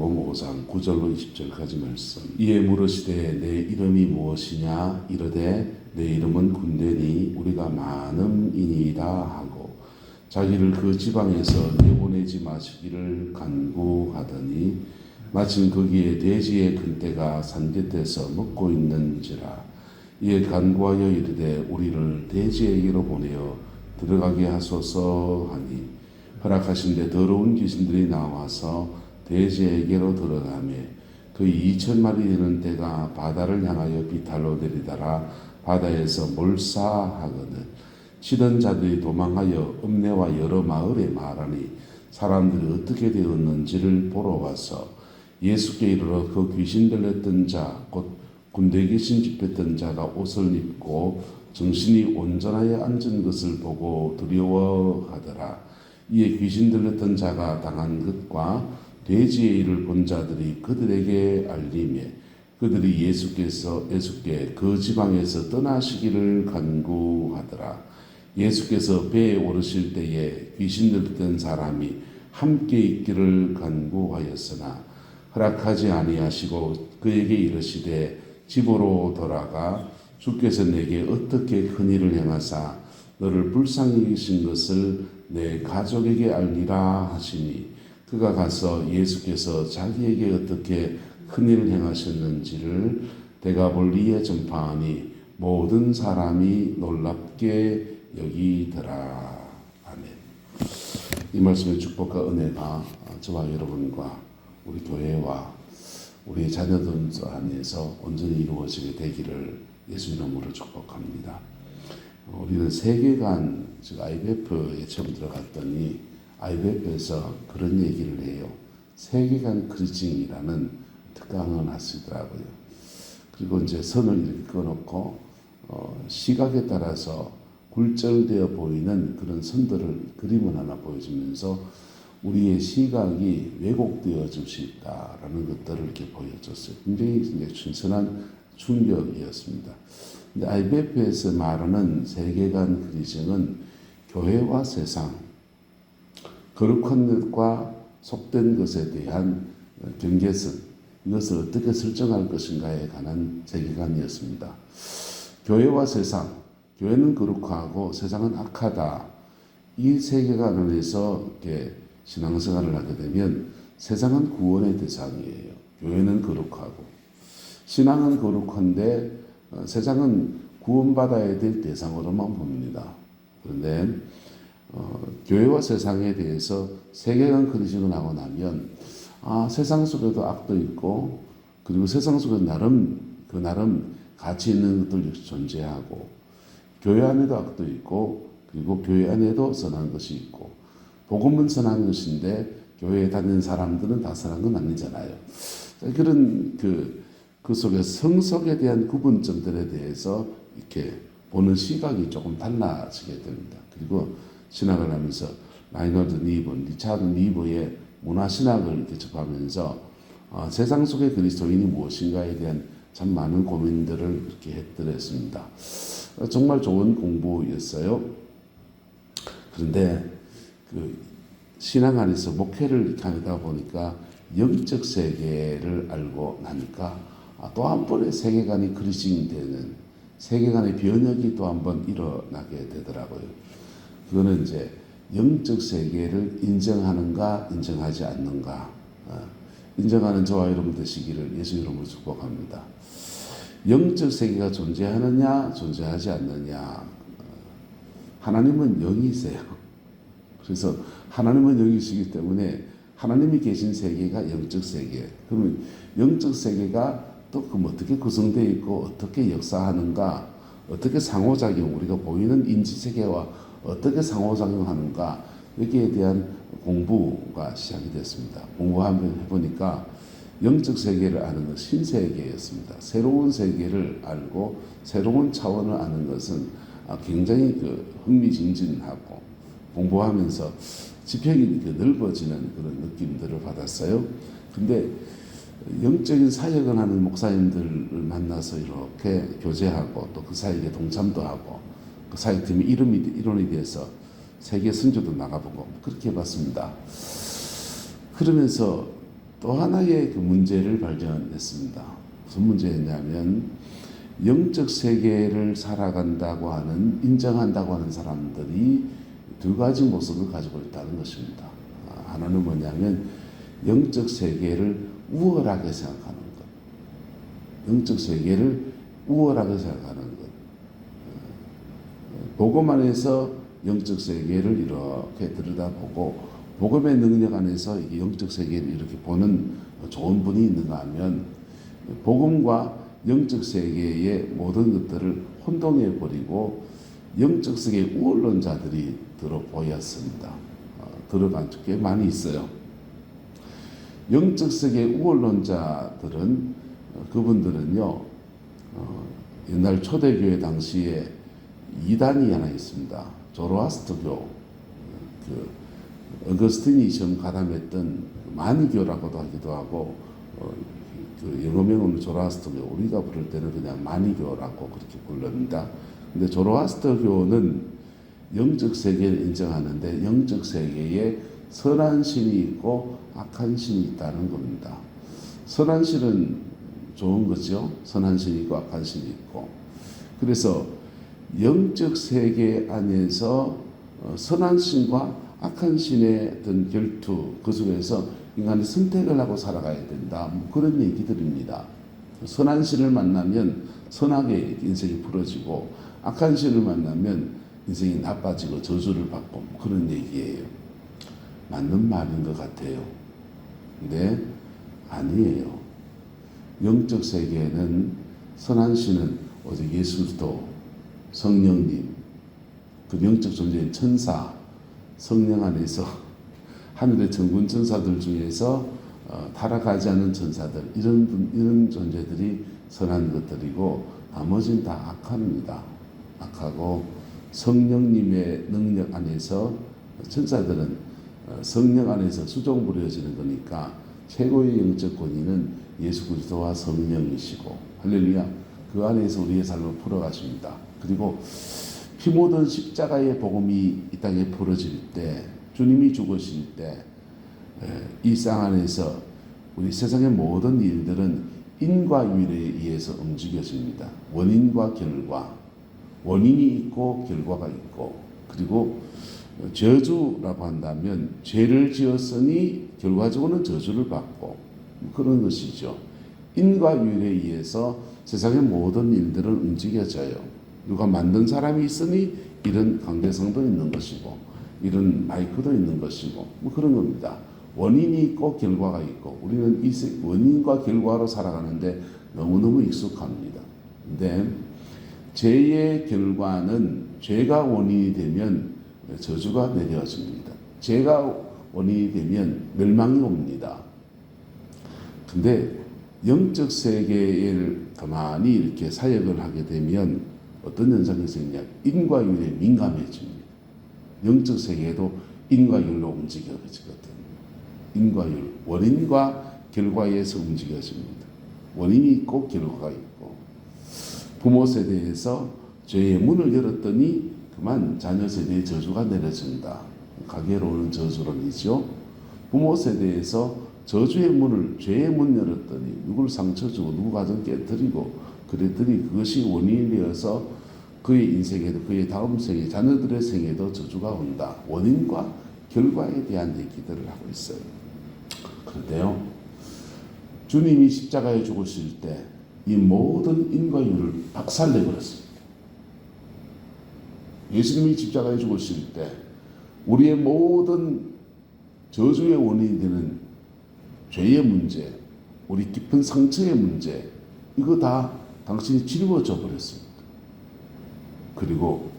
마태복음 5장 9절로 20절까지 말씀. 이에 물으시되 내 이름이 무엇이냐 이르되 내 이름은 군대니 우리가 많음이니이다 하고 자기를 그 지방에서 내보내지 마시기를 간구하더니 마침 거기에 돼지의 큰떼가 산곁에서 먹고 있는지라. 이에 간구하여 이르되 우리를 돼지에게로 보내어 들어가게 하소서 하니 허락하신데 더러운 귀신들이 나와서 돼지에게로 들어가며 그 2,000마리 되는 떼가 바다를 향하여 비탈로 내리다라 바다에서 몰사하거늘 치던 자들이 도망하여 읍내와 여러 마을에 말하니 사람들이 어떻게 되었는지를 보러 와서 예수께 이르러 그 귀신 들렸던 자 곧 군대 귀신 집혔던 자가 옷을 입고 정신이 온전하여 앉은 것을 보고 두려워하더라. 이에 귀신 들렸던 자가 당한 것과 돼지의 일을 본 자들이 그들에게 알리며 그들이 예수께 그 지방에서 떠나시기를 간구하더라. 예수께서 배에 오르실 때에 귀신 들렸던 사람이 함께 있기를 간구하였으나 허락하지 아니하시고 그에게 이르시되 집으로 돌아가 주께서 내게 어떻게 큰 일을 행하사 너를 불쌍히 여기신 것을 내 가족에게 알리라 하시니 그가 가서 예수께서 자기에게 어떻게 큰 일을 행하셨는지를 데가볼리에 전파하니 모든 사람이 놀랍게 여기더라. 아멘. 이 말씀의 축복과 은혜가 저와 여러분과 우리 교회와 우리 자녀들 안에서 온전히 이루어지게 되기를 예수 이름으로 축복합니다. 우리는 세계관, 즉 IBF에 처음 들어갔더니 IBF에서 그런 얘기를 해요. 세계관 크리징이라는 특강을 하시더라고요. 그리고 이제 선을 이렇게 꺼놓고 시각에 따라서 굴절되어 보이는 그런 선들을 그림을 하나 보여주면서 우리의 시각이 왜곡되어질 수 있다라는 것들을 이렇게 보여줬어요. 굉장히 신선한 충격이었습니다. 근데 IBF에서 말하는 세계관 그리징은 교회와 세상, 거룩한 것과 속된 것에 대한 경계선, 이것을 어떻게 설정할 것인가에 관한 세계관이었습니다. 교회와 세상, 교회는 거룩하고 세상은 악하다. 이 세계관 안에서 이렇게 신앙생활을 하게 되면 세상은 구원의 대상이에요. 교회는 거룩하고 신앙은 거룩한데 세상은 구원받아야 될 대상으로만 봅니다. 그런데 교회와 세상에 대해서 세계관 크리징을 하고 나면 세상 속에도 악도 있고 그리고 세상 속에 나름 가치 있는 것들 역시 존재하고 교회 안에도 악도 있고 그리고 교회 안에도 선한 것이 있고 복음은 선한 것인데 교회에 다니는 사람들은 다 선한 건 아니잖아요. 그런 그 속에 성석에 대한 구분점들에 대해서 이렇게 보는 시각이 조금 달라지게 됩니다. 그리고 신학을 하면서 라이너드 니브, 리차드 니브의 문화신학을 이렇게 접하면서 세상 속의 그리스도인이 무엇인가에 대한 참 많은 고민들을 이렇게 해드렸습니다. 정말 좋은 공부였어요. 그런데 신앙 안에서 목회를 하다 보니까 영적 세계를 알고 나니까 또 한 번의 세계관이 크리징되는 세계관의 변혁이 또 한 번 일어나게 되더라고요. 그거는 이제 영적 세계를 인정하는가 인정하지 않는가 인정하는 저와 여러분 되시기를 예수 이름으로 축복합니다. 영적 세계가 존재하느냐 존재하지 않느냐 하나님은 영이세요. 그래서 하나님은 영이시기 때문에 하나님이 계신 세계가 영적 세계. 그러면 영적 세계가 또 어떻게 구성되어 있고 어떻게 역사하는가, 어떻게 상호작용, 우리가 보이는 인지세계와 어떻게 상호작용하는가 여기에 대한 공부가 시작이 됐습니다. 공부 한번 해보니까 영적 세계를 아는 것 신세계였습니다. 새로운 세계를 알고 새로운 차원을 아는 것은 굉장히 흥미진진하고 공부하면서 지평이 넓어지는 그런 느낌들을 받았어요. 근데 영적인 사역을 하는 목사님들을 만나서 이렇게 교제하고 또 그 사역에 동참도 하고 그 사역팀이 이론이 돼서 세계 선교도 나가보고 그렇게 해봤습니다. 그러면서 또 하나의 그 문제를 발견했습니다. 무슨 문제였냐면 영적 세계를 살아간다고 하는, 인정한다고 하는 사람들이 두 가지 모습을 가지고 있다는 것입니다. 하나는 뭐냐면 영적 세계를 우월하게 생각하는 것. 영적 세계를 우월하게 생각하는 것. 복음 안에서 영적 세계를 이렇게 들여다보고 복음의 능력 안에서 이 영적 세계를 이렇게 보는 좋은 분이 있는가 하면 복음과 영적 세계의 모든 것들을 혼동해 버리고 영적 세계 우월론자들이 들어 보였습니다. 들어간 게 많이 있어요. 영적 세계 우월론자들은 그분들은요, 옛날 초대교회 당시에 이단이 하나 있습니다. 조로아스터교, 어거스틴이 처음 가담했던 마니교라고도 하기도 하고, 그 영어명은 조로아스터교, 우리가 부를 때는 그냥 마니교라고 그렇게 부릅니다. 근데 조로아스터교는 영적 세계를 인정하는데 영적 세계에 선한 신이 있고 악한 신이 있다는 겁니다. 선한 신은 좋은 거죠. 선한 신이 있고 악한 신이 있고. 그래서 영적 세계 안에서 선한 신과 악한 신의 어떤 결투, 그 속에서 인간이 선택을 하고 살아가야 된다. 뭐 그런 얘기들입니다. 선한 신을 만나면 선하게 인생이 풀어지고 악한 신을 만나면 인생이 나빠지고 저주를 받고 뭐 그런 얘기예요. 맞는 말인 것 같아요. 근데 아니에요. 영적 세계에는 선한 신은 오직 예수 그리스도, 성령님, 그 영적 존재인 천사, 성령 안에서 하늘의 천군 천사들 중에서 타락하지 않는 천사들, 이런 존재들이 선한 것들이고 나머지는 다 악합니다. 악하고 성령님의 능력 안에서 천사들은 성령 안에서 수종 부려지는 거니까 최고의 영적 권위는 예수 그리스도와 성령이시고, 할렐루야, 그 안에서 우리의 삶을 풀어가십니다. 그리고 피 묻은 십자가의 복음이 이 땅에 풀어질 때, 주님이 죽으실 때 이 쌍 안에서 우리 세상의 모든 일들은 인과 유일에 의해서 움직여집니다. 원인과 결과, 원인이 있고 결과가 있고, 그리고 저주라고 한다면 죄를 지었으니 결과적으로는 저주를 받고 그런 것이죠. 인과 유일에 의해서 세상의 모든 일들은 움직여져요. 누가 만든 사람이 있으니 이런 강대성도 있는 것이고 이런 마이크도 있는 것이고 뭐 그런 겁니다. 원인이 있고 결과가 있고 우리는 이 원인과 결과로 살아가는데 너무너무 익숙합니다. 근데 죄의 결과는 죄가 원인이 되면 저주가 내려집니다. 죄가 원인이 되면 멸망이 옵니다. 근데 영적 세계를 가만히 이렇게 사역을 하게 되면 어떤 현상이 생기냐? 인과율에 민감해집니다. 영적 세계도 인과율로 움직여지거든요. 인과율, 원인과 결과에서 움직여집니다. 원인이 있고 결과가 있고, 부모 세대에서 죄의 문을 열었더니 그만 자녀 세대의 저주가 내려진다. 가게로 오는 저주론이죠. 부모 세대에서 저주의 문을, 죄의 문 열었더니 누구를 상처 주고 누구 가정 깨뜨리고 그랬더니 그것이 원인이 되어서 그의 인생에도, 그의 다음 생에, 자녀들의 생에도 저주가 온다. 원인과 결과에 대한 얘기들을 하고 있어요. 그런데요, 주님이 십자가에 죽으실 때 이 모든 인과율을 박살내버렸습니다. 예수님이 십자가에 죽으실 때 우리의 모든 저주의 원인이 되는 죄의 문제, 우리 깊은 상처의 문제, 이거 다 당신이 짊어져 버렸습니다. 그리고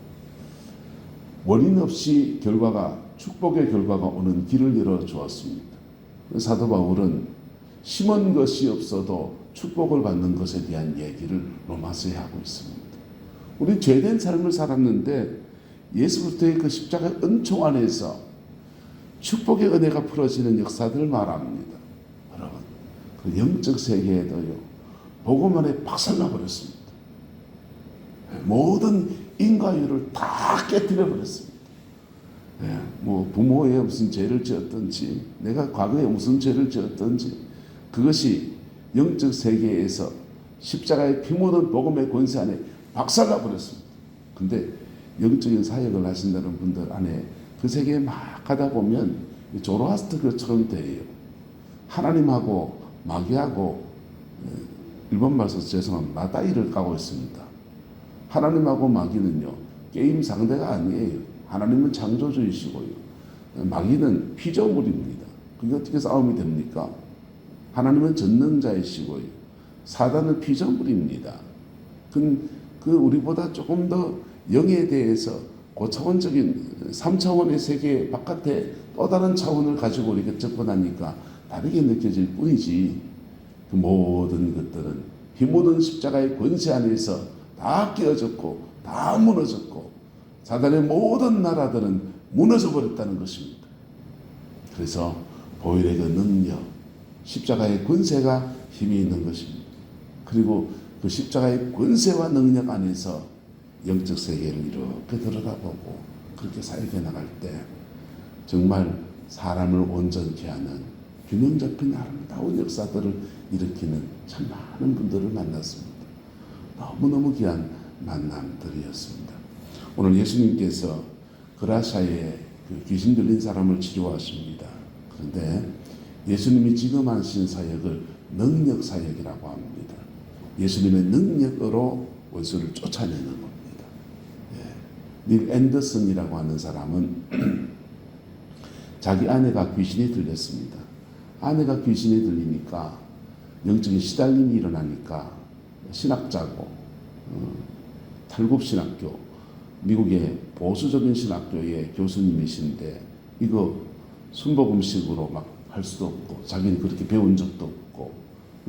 원인 없이 결과가, 축복의 결과가 오는 길을 열어 주었습니다. 사도 바울은 심은 것이 없어도 축복을 받는 것에 대한 얘기를 로마서에 하고 있습니다. 우리 죄된 삶을 살았는데 예수 그리스도의 그 십자가의 은총 안에서 축복의 은혜가 풀어지는 역사들을 말합니다. 여러분, 그 영적 세계에도요, 복음 안에 박살나 버렸습니다. 모든 인과율을 다 깨뜨려 버렸습니다. 뭐 부모에 무슨 죄를 지었든지, 내가 과거에 무슨 죄를 지었든지, 그것이 영적 세계에서 십자가의 피 묻은 복음의 권세 안에 박살나 버렸습니다. 근데 영적인 사역을 하신다는 분들 안에 그 세계에 막 가다 보면 조로아스터교처럼 돼요. 하나님하고 마귀하고, 일본 말씀 죄송합니다, 맞다이를 까고 있습니다. 하나님하고 마귀는요 게임 상대가 아니에요. 하나님은 창조주이시고요, 마귀는 피조물입니다. 그게 어떻게 싸움이 됩니까? 하나님은 전능자이시고요, 사단은 피조물입니다. 그 우리보다 조금 더 영에 대해서 고차원적인 3차원의 세계 바깥에 또 다른 차원을 가지고 우리가 접근하니까 다르게 느껴질 뿐이지, 그 모든 것들은 피 묻은 십자가의 권세 안에서 다 깨어졌고 다 무너졌고 사단의 모든 나라들은 무너져 버렸다는 것입니다. 그래서 보혈의 그 능력, 십자가의 권세가 힘이 있는 것입니다. 그리고 그 십자가의 권세와 능력 안에서 영적 세계를 이렇게 들여다보고 그렇게 사역해 나갈 때 정말 사람을 온전케 하는 균형 잡힌 아름다운 역사들을 일으키는 참 많은 분들을 만났습니다. 너무너무 귀한 만남들이었습니다. 오늘 예수님께서 그라샤에 그 귀신 들린 사람을 치료하십니다. 그런데 예수님이 지금 하신 사역을 능력 사역이라고 합니다. 예수님의 능력으로 원수를 쫓아내는 겁니다. 닐 앤더슨이라고 하는 사람은 자기 아내가 귀신이 들렸습니다. 아내가 귀신이 들리니까 영적인 시달림이 일어나니까 신학자고, 탈북신학교, 미국의 보수적인 신학교의 교수님이신데 이거 순복음식으로 막 할 수도 없고 자기는 그렇게 배운 적도 없고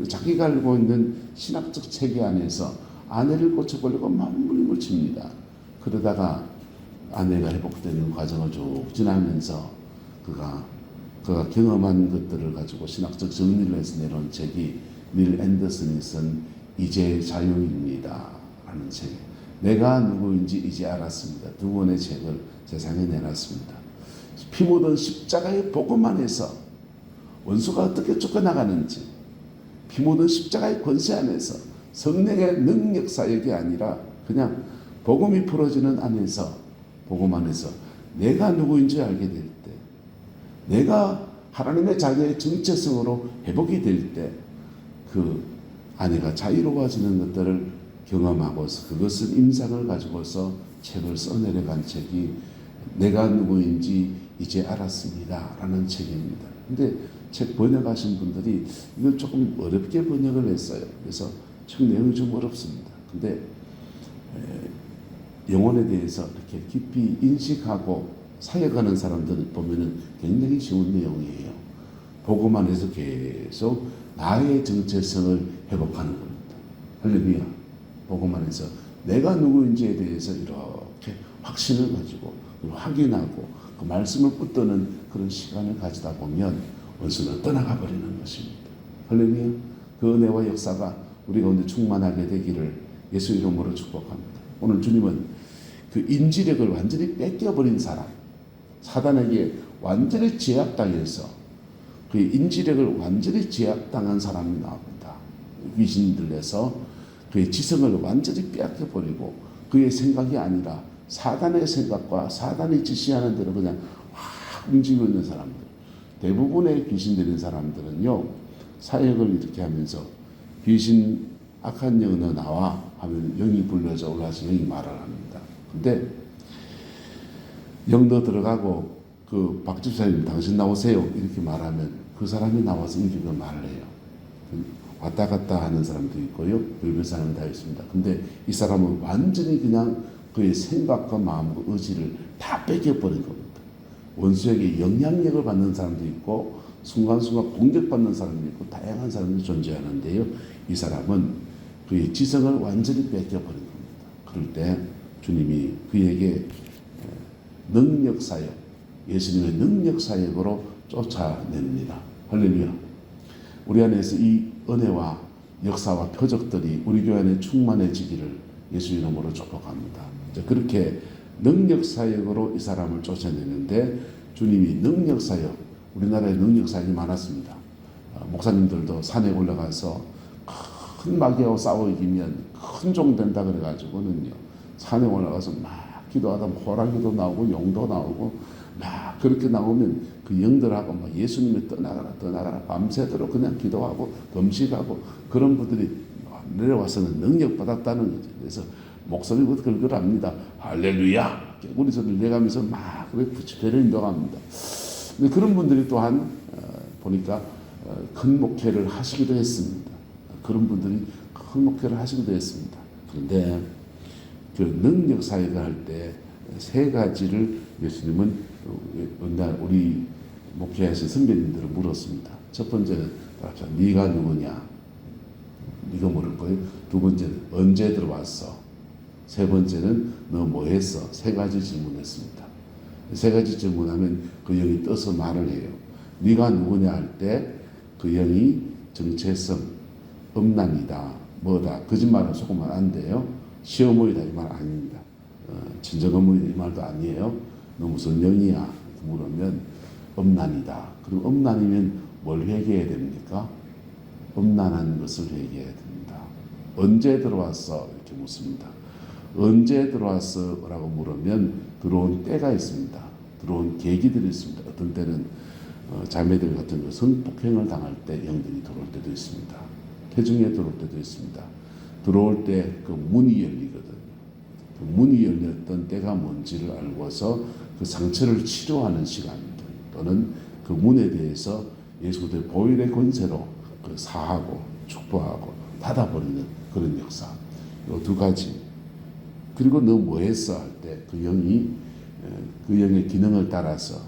자기가 알고 있는 신학적 체계 안에서 아내를 고쳐보려고 몸부림을 칩니다. 그러다가 아내가 회복되는 과정을 쭉 지나면서 그가 경험한 것들을 가지고 신학적 정리를 해서 내놓은 책이 닐 앤더슨이 쓴 이제 자유입니다 라는 책, 내가 누구인지 이제 알았습니다. 두 권의 책을 세상에 내놨습니다. 피 묻은 십자가의 복음 안에서 원수가 어떻게 쫓겨나가는지, 피 묻은 십자가의 권세 안에서 성령의 능력 사역이 아니라 그냥 복음이 풀어지는 안에서, 복음 안에서 내가 누구인지 알게 될 때, 내가 하나님의 자녀의 정체성으로 회복이 될 때 그 아내가 자유로워지는 것들을 경험하고서 그것을 임상을 가지고서 책을 써내려간 책이 내가 누구인지 이제 알았습니다 라는 책입니다. 근데 책 번역하신 분들이 이걸 조금 어렵게 번역을 했어요. 그래서 책 내용이 좀 어렵습니다. 근데 영혼에 대해서 이렇게 깊이 인식하고 사역하는 사람들 보면은 굉장히 쉬운 내용이에요. 복음 안에서 계속 나의 정체성을 회복하는 겁니다. 할렐루야. 복음 안에서 내가 누구인지에 대해서 이렇게 확신을 가지고 확인하고 그 말씀을 붙드는 그런 시간을 가지다 보면 원수는 떠나가 버리는 것입니다. 할렐루야. 그 은혜와 역사가 우리 가운데 충만하게 되기를 예수 이름으로 축복합니다. 오늘 주님은 그 인지력을 완전히 뺏겨버린 사람, 사단에게 완전히 제압당해서 그 인지력을 완전히 제압당한 사람이 나옵니다. 귀신 들려서 그의 지성을 완전히 빼앗겨버리고 그의 생각이 아니라 사단의 생각과 사단이 지시하는 대로 그냥 확 움직이고 있는 사람들. 대부분의 귀신 들린 사람들은요, 사역을 이렇게 하면서 귀신 악한 영 너 나와 하면 영이 불려져 올라와서 영이 말을 합니다. 근데 영도 들어가고 그 박 집사님 당신 나오세요 이렇게 말하면 그 사람이 나와서 이렇게 말을 해요. 왔다 갔다 하는 사람도 있고요, 별별 사람이 다 있습니다. 근데 이 사람은 완전히 그냥 그의 생각과 마음과 의지를 다 뺏겨버린 겁니다. 원수에게 영향력을 받는 사람도 있고 순간순간 공격받는 사람도 있고 다양한 사람이 존재하는데요, 이 사람은 그의 지성을 완전히 뺏겨버린 겁니다. 그럴 때 주님이 그에게 능력 사역, 예수님의 능력 사역으로 쫓아냅니다. 할렐루야. 우리 안에서 이 은혜와 역사와 표적들이 우리 교회 안에 충만해지기를 예수 이름으로 축복합니다. 그렇게 능력 사역으로 이 사람을 쫓아내는데 주님이 능력 사역, 우리나라에 능력 사역이 많았습니다. 목사님들도 산에 올라가서 큰 마귀하고 싸워 이기면 큰 종 된다 그래가지고는요, 산에 올라가서 막 기도하다 호랑이도 나오고 용도 나오고 막 그렇게 나오면 그 영들하고 막 예수님이 떠나가라 밤새도록 그냥 기도하고 금식하고 그런 분들이 내려와서는 능력 받았다는 거죠. 그래서 목소리부터 걸걸합니다. 할렐루야! 우리 소리를 내가면서 막 그렇게 집회를 인도합니다. 근데 그런 분들이 또한 보니까 큰 목회를 하시기도 했습니다. 그런 분들이 큰 목회를 하시기도 했습니다. 그런데 그 능력 사역을 할 때 세 가지를 예수님은 우리 목회하신 선배님들을 물었습니다. 첫 번째는 네가 누구냐? 네가 물을 거예요. 두 번째는 언제 들어왔어? 세 번째는 너 뭐 했어? 세 가지 질문했습니다. 세 가지 질문하면 그 영이 떠서 말을 해요. 네가 누구냐 할 때 그 영이 정체성, 음란이다, 뭐다, 거짓말을 속으면 안 돼요. 시어머니다 이 말 아닙니다. 친정 어머니다 이 말도 아니에요. 너 무슨 영이야? 이렇게 물으면 음란이다. 그럼 음란이면 뭘 회개해야 됩니까? 음란한 것을 회개해야 됩니다. 언제 들어왔어? 이렇게 묻습니다. 언제 들어왔어? 라고 물으면 들어온 때가 있습니다. 들어온 계기들이 있습니다. 어떤 때는 자매들 같은 거 성폭행을 당할 때 영들이 들어올 때도 있습니다. 태중에 들어올 때도 있습니다. 들어올 때 그 문이 열리거든요. 그 문이 열렸던 때가 뭔지를 알고서 그 상처를 치료하는 시간들 또는 그 문에 대해서 예수 그리스도의 보혈의 권세로 그 사하고 축복하고 닫아버리는 그런 역사. 이 두 가지. 그리고 너 뭐 했어? 할 때 그 영이 그 영의 기능을 따라서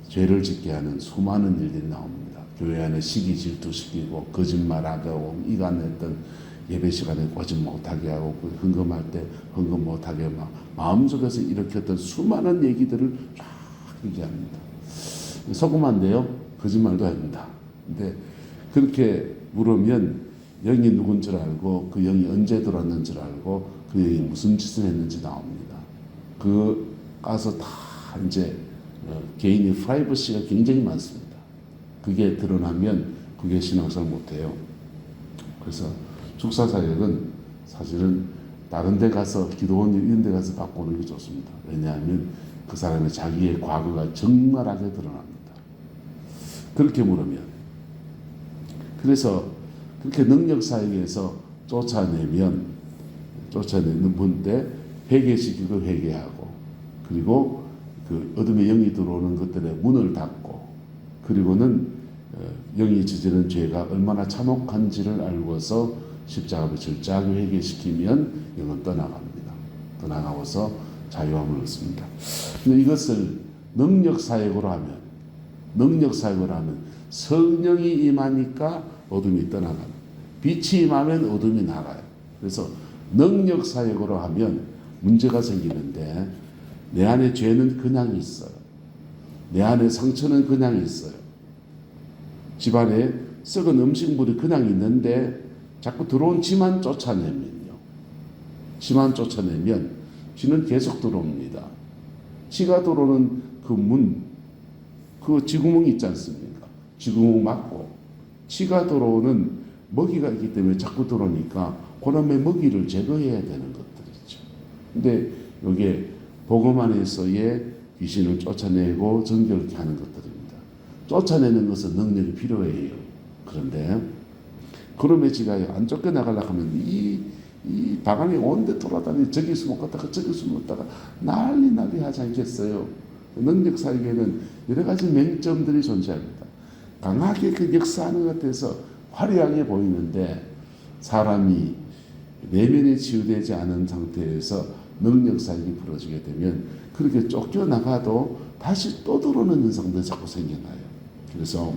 죄를 짓게 하는 수많은 일들이 나옵니다. 교회 안에 시기 질투시키고 거짓말하고 이간했던 예배 시간에 오지 못하게 하고 헌금할 때 헌금 못하게 막 마음속에서 일으켰던 수많은 얘기들을 쫙 얘기합니다. 속으면 안 돼요. 거짓말도 합니다. 근데 그렇게 물으면 영이 누군 줄 알고 그 영이 언제 들어왔는 줄 알고 그 영이 무슨 짓을 했는지 나옵니다. 그 가서 다 이제 개인의 프라이버시가 굉장히 많습니다. 그게 드러나면 그게 신앙생활 못해요. 그래서 축사사역은 사실은 다른 데 가서 기도원 이런 데 가서 바꾸는 게 좋습니다. 왜냐하면 그 사람의 자기의 과거가 적나라하게 드러납니다. 그렇게 물으면 그래서 그렇게 능력사역에서 쫓아내는 분때 회개시키고 회개하고 그리고 그 어둠의 영이 들어오는 것들의 문을 닫고 그리고는 영이 저지른 죄가 얼마나 참혹한지를 알고서 십자가를 철저하게 회개시키면 영은 떠나갑니다. 떠나가고서 자유함을 얻습니다. 근데 이것을 능력사역으로 하면 성령이 임하니까 어둠이 떠나가요. 빛이 임하면 어둠이 나가요. 그래서 능력사역으로 하면 문제가 생기는데 내 안에 죄는 그냥 있어요. 내 안에 상처는 그냥 있어요. 집안에 썩은 음식물이 그냥 있는데 자꾸 들어온 쥐만 쫓아내면 쥐는 계속 들어옵니다. 쥐가 들어오는 그 문, 그 쥐구멍이 있지 않습니까? 쥐구멍 막고 쥐가 들어오는 먹이가 있기 때문에 자꾸 들어오니까 그놈의 먹이를 제거해야 되는 것들이죠. 근데 이게 복음 안에서의 귀신을 쫓아내고 정결케 하는 것들입니다. 쫓아내는 것은 능력이 필요해요. 그런데 그놈의 쥐가 안 쫓겨나가려고 하면 이 방안에 온데 돌아다니 저기 숨었다가 저기 숨었다가 난리 하지 않겠어요. 능력 사역에는 여러 가지 맹점들이 존재합니다. 강하게 그 역사하는 것 같아서 화려하게 보이는데 사람이 내면이 치유되지 않은 상태에서 능력 사역이 벌어지게 되면 그렇게 쫓겨나가도 다시 또 들어오는 현상들이 자꾸 생겨나요. 그래서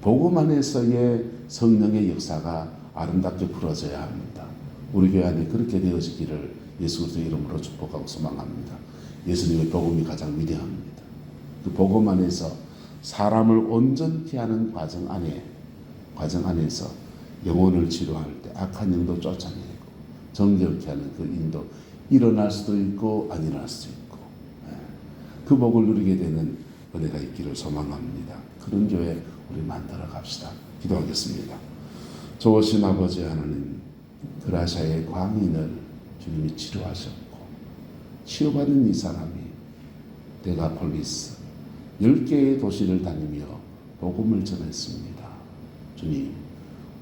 복음 안에서의 성령의 역사가 아름답게 풀어져야 합니다. 우리 교회 안에 그렇게 되어지기를 예수 그리스도의 이름으로 축복하고 소망합니다. 예수님의 복음이 가장 위대합니다. 그 복음 안에서 사람을 온전케 하는 과정 안에서 영혼을 치료할 때 악한 영도 쫓아내고 정결케 하는 그 인도 일어날 수도 있고 안 일어날 수도 있고 그 복을 누리게 되는 은혜가 있기를 소망합니다. 그런 교회 우리 만들어 갑시다. 기도하겠습니다. 좋으신 아버지 하나님, 그라샤의 광인을 주님이 치료하셨고 치유받은 이 사람이 데가폴리스 10개의 도시를 다니며 복음을 전했습니다. 주님,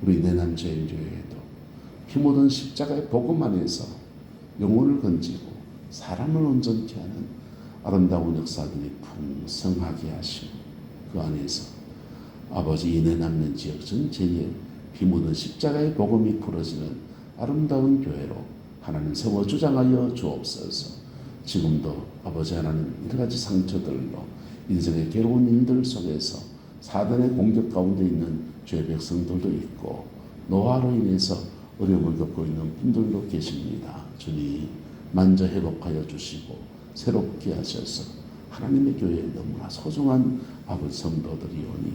우리 내남제일교회에도 피 묻은 십자가의 복음 안에서 영혼을 건지고 사람을 온전케 하는 아름다운 역사들이 풍성하게 하시고 그 안에서 아버지 인내 남는 지역 전체에 피 묻은 십자가의 복음이 풀어지는 아름다운 교회로 하나님 세워 주장하여 주옵소서. 지금도 아버지 하나님 여러 가지 상처들로 인생의 괴로운 일들 속에서 사단의 공격 가운데 있는 죄 백성들도 있고 노화로 인해서 어려움을 겪고 있는 분들도 계십니다. 주님 만져 회복하여 주시고 새롭게 하셔서 하나님의 교회에 너무나 소중한 아버지 성도들이 오니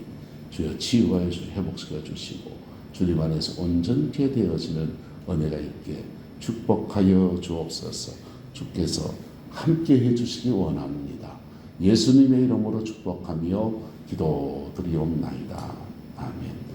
주여 치유하여 주시고 회복시켜 주시고 주님 안에서 온전케 되어지는 은혜가 있게 축복하여 주옵소서. 주께서 함께 해주시기 원합니다. 예수님의 이름으로 축복하며 기도드리옵나이다. 아멘.